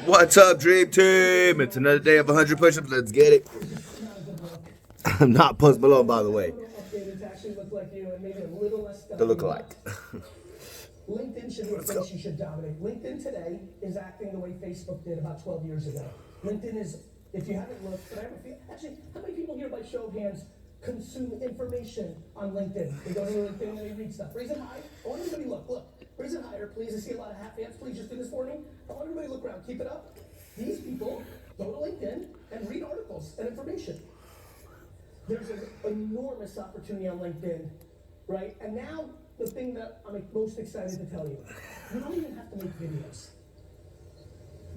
What's up, Dream Team? It's another day of 100 push-ups. Let's get it. I'm not Post Malone, by the way. The look-alike. LinkedIn should be a place you should dominate. LinkedIn today is acting the way Facebook did about 12 years ago. LinkedIn is, if you haven't looked, actually, how many people here by show of hands consume information on LinkedIn? They go to LinkedIn and they read stuff. Raise it high. I want everybody look. Raise it higher, please. I see a lot of half hands. Please just do this for me. I want everybody to look around. Keep it up. These people go to LinkedIn and read articles and information. There's an enormous opportunity on LinkedIn, right? And now, the thing that I'm most excited to tell you, you don't even have to make videos.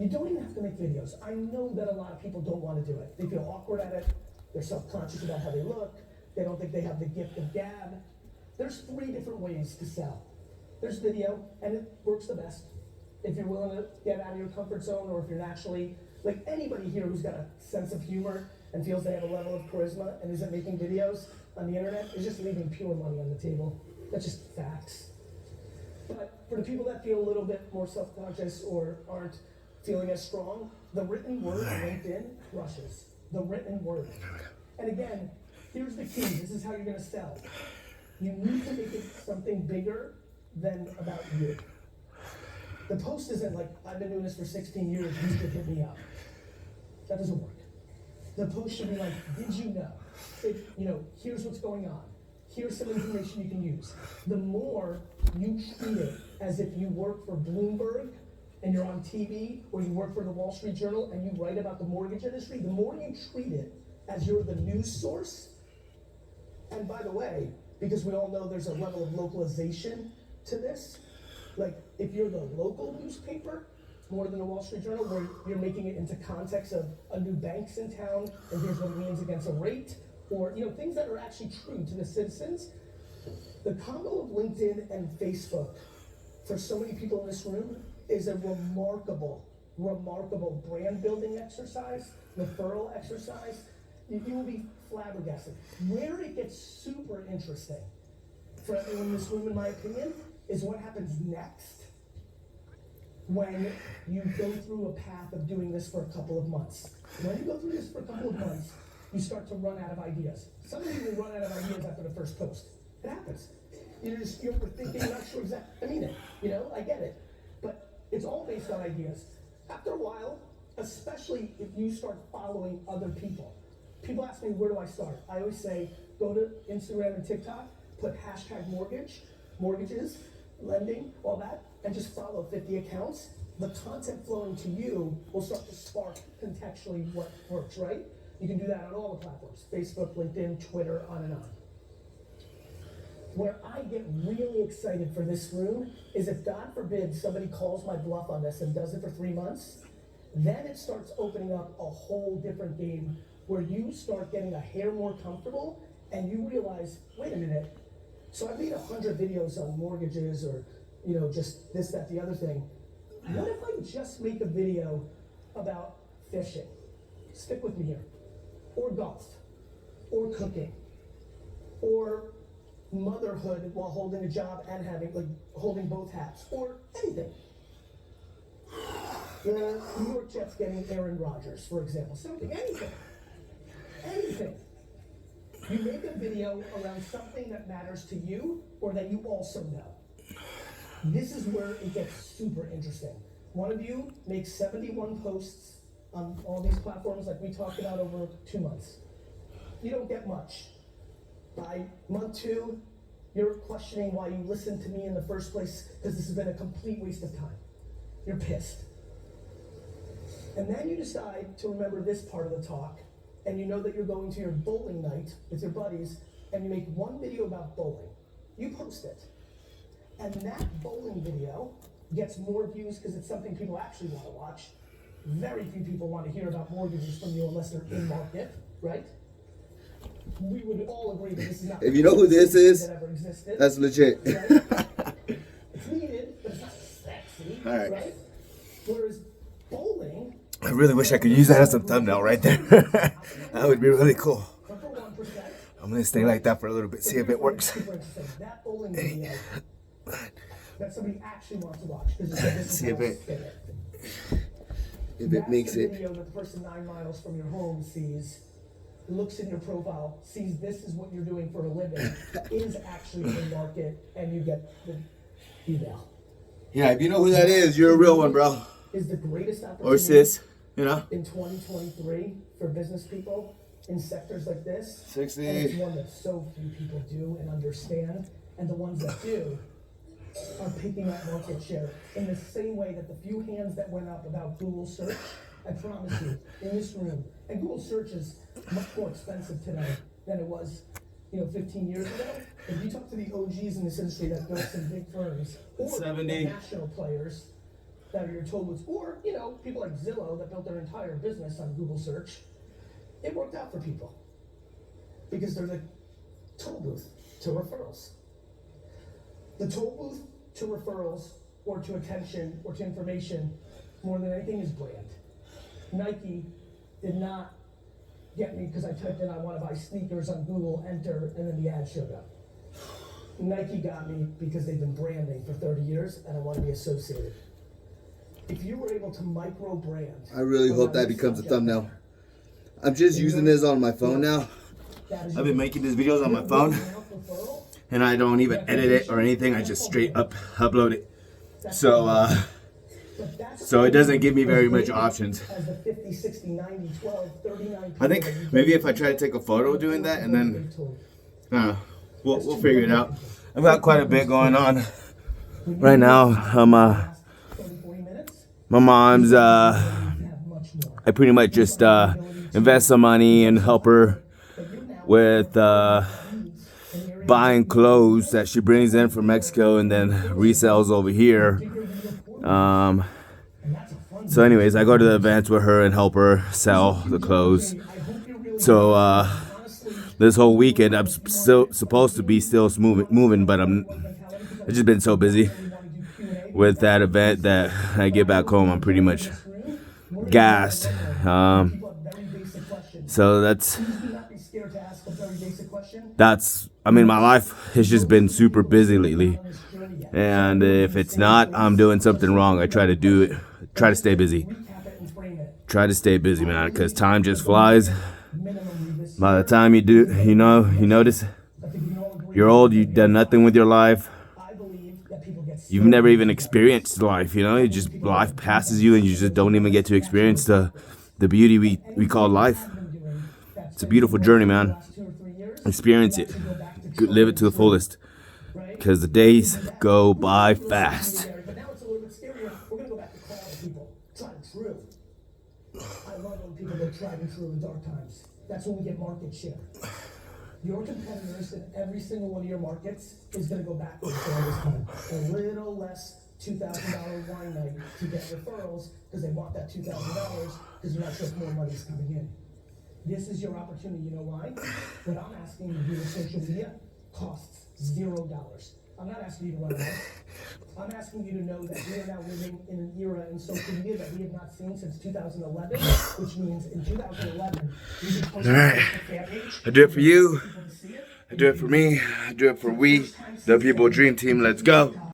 You don't even have to make videos. I know that a lot of people don't want to do it. They feel awkward at it. They're self-conscious about how they look. They don't think they have the gift of gab. There's 3 different ways to sell. There's video, and it works the best. If you're willing to get out of your comfort zone, or if you're naturally, like anybody here who's got a sense of humor and feels they have a level of charisma and isn't making videos on the internet, is just leaving pure money on the table. That's just facts. But for the people that feel a little bit more self-conscious or aren't feeling as strong, the written word on LinkedIn crushes. The written word. And again, here's the key. This is how you're going to sell. You need to make it something bigger than about you. The post isn't like, I've been doing this for 16 years, you should hit me up. That doesn't work. The post should be like, did you know? Here's what's going on. Here's some information you can use. The more you treat it as if you work for Bloomberg and you're on TV, or you work for the Wall Street Journal and you write about the mortgage industry, the more you treat it as you're the news source. And by the way, because we all know there's a level of localization to this, like if you're the local newspaper, more than the Wall Street Journal, where you're making it into context of a new bank's in town and here's what it means against a rate, or things that are actually true to the citizens. The combo of LinkedIn and Facebook for so many people in this room is a remarkable brand building exercise, referral exercise. You will be flabbergasted. Where it gets super interesting for everyone in this room, in my opinion, is what happens next when you go through a path of doing this for a couple of months. When you go through this for a couple of months, you start to run out of ideas. Some of you will run out of ideas after the first post. It happens. You're overthinking, you're not sure exactly. I mean it, I get it. But it's all based on ideas. After a while, especially if you start following other people. People ask me, where do I start? I always say, go to Instagram and TikTok, put hashtag mortgages, lending, all that, and just follow 50 accounts. The content flowing to you will start to spark contextually what works, right? You can do that on all the platforms, Facebook, LinkedIn, Twitter, on and on. Where I get really excited for this room is if, God forbid, somebody calls my bluff on this and does it for 3 months, then it starts opening up a whole different game where you start getting a hair more comfortable and you realize, wait a minute, so I made 100 videos on mortgages or, just this, that, the other thing. What if I just make a video about fishing? Stick with me here. Or golf, or cooking, or motherhood while holding a job and holding both hats, or anything. The New York Jets getting Aaron Rodgers, for example, anything. You make a video around something that matters to you or that you also know. This is where it gets super interesting. One of you makes 71 posts on all these platforms like we talked about over 2 months. You don't get much. By month 2, you're questioning why you listened to me in the first place, because this has been a complete waste of time. You're pissed. And then you decide to remember this part of the talk, and you know that you're going to your bowling night with your buddies, and you make one video about bowling. You post it. And that bowling video gets more views because it's something people actually want to watch. Very few people want to hear about mortgages from you unless they're in market, right? We would all agree that this is not. If you know who this is, that ever existed, that's legit. Right? It's needed, but it's not sexy, All right. Whereas bowling. I really wish I could use that as a thumbnail right there. That would be really cool. I'm gonna stay like that for a little bit, see if it works. That bowling video that somebody actually wants to watch. See if it. if it makes the it. video that the person 9 miles from your home sees, looks in your profile, sees this is what you're doing for a living, is actually the market, and you get the email. Yeah, if you know who that is, you're a real one, bro. Is the greatest opportunity Or sis, you know? in 2023 for business people in sectors like this. 60. And it's one that so few people do and understand, and the ones that do are picking up market share in the same way that the few hands that went up about Google search, I promise you, in this room, and Google search is much more expensive today than it was, 15 years ago. If you talk to the OGs in this industry that built some big firms, or 70. the national players that are your toll booths, or, people like Zillow that built their entire business on Google search, it worked out for people because they're the toll booth to referrals. The toll booth to referrals or to attention or to information, more than anything, is brand. Nike did not get me because I typed in I want to buy sneakers on Google, enter, and then the ad showed up. Nike got me because they've been branding for 30 years and I want to be associated. If you were able to micro brand, I really hope that becomes a thumbnail. I'm just using this on my phone now. I've been making these videos on my phone, and I don't even edit it or anything. I just straight up upload it. So it doesn't give me very much options. I think maybe if I try to take a photo doing that, and then I don't know, we'll figure it out. I've got quite a bit going on right now. My mom's I pretty much just invest some money and help her with buying clothes that she brings in from Mexico and then resells over here. So anyways, I go to the events with her and help her sell the clothes. So this whole weekend I'm still supposed to be still moving, but I've just been so busy with that event that I get back home, I'm pretty much gassed. So my life has just been super busy lately. And if it's not, I'm doing something wrong. I try to stay busy. Try to stay busy, man, because time just flies. By the time you notice you're old, you've done nothing with your life. You've never even experienced life, life passes you and you just don't even get to experience the beauty we call life. It's a beautiful journey, man. Experience it. Live it to the fullest. Because the days go by fast. But now it's a little bit scarier. We're going to go back to call the people. Tried and true. I love when people go tried and true in dark times. That's when we get market share. Your competitors in every single one of your markets is going to go backwards for all this time. A little less $2,000 wine night to get referrals because they want that $2,000 because they're not sure if more money is coming in. This is your opportunity. You know why? What I'm asking you to do with social media costs $0. I'm not asking you to run a house. I'm asking you to know that we are now living in an era in social media that we have not seen since 2011, which means in 2011, we could post Alright. I do it for you. I do it for me. I do it for we, the People Dream Team. Let's go.